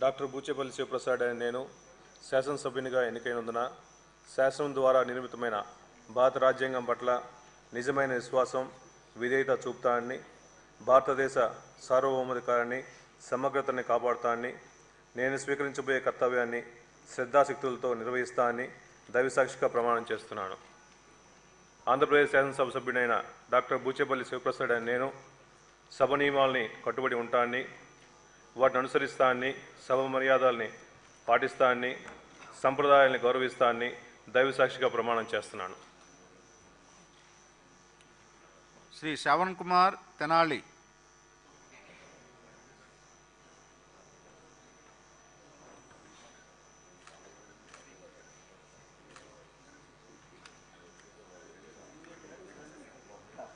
Doctor Boochepalli Sivaprasad అనే నేను శాసనసభ్యునిగా ఎన్నికైనందున శాసనం ద్వారా నిర్మితమైన భారత రాజ్యాంగం పట్ల నిజమైన విశ్వాసం, విధేయత చూపుతానని, భారతదేశ సార్వభౌమాధికారాన్ని, సమగ్రతని కాపాడుతానని, నేను స్వీకరించబోయే కర్తవ్యాన్ని శ్రద్ధాశక్తులతో నిర్వహిస్తానని దైవసాక్షిగా ప్రమాణం చేస్తున్నాను. ఆంధ్రప్రదేశ్ శాసనసభ సభ్యుడైన డాక్టర్ బూచేపల్లి శివప్రసాద్ అనే నేను సభ నియమాలని కట్టుబడి ఉంటానని, వాటిని అనుసరిస్తానని, సభ మర్యాదల్ని పాటిస్తానని, సంప్రదాయాల్ని గౌరవిస్తానని దైవసాక్షిగా ప్రమాణం చేస్తున్నాను. శ్రీ శ్రవణ్ కుమార్ తెనాలి.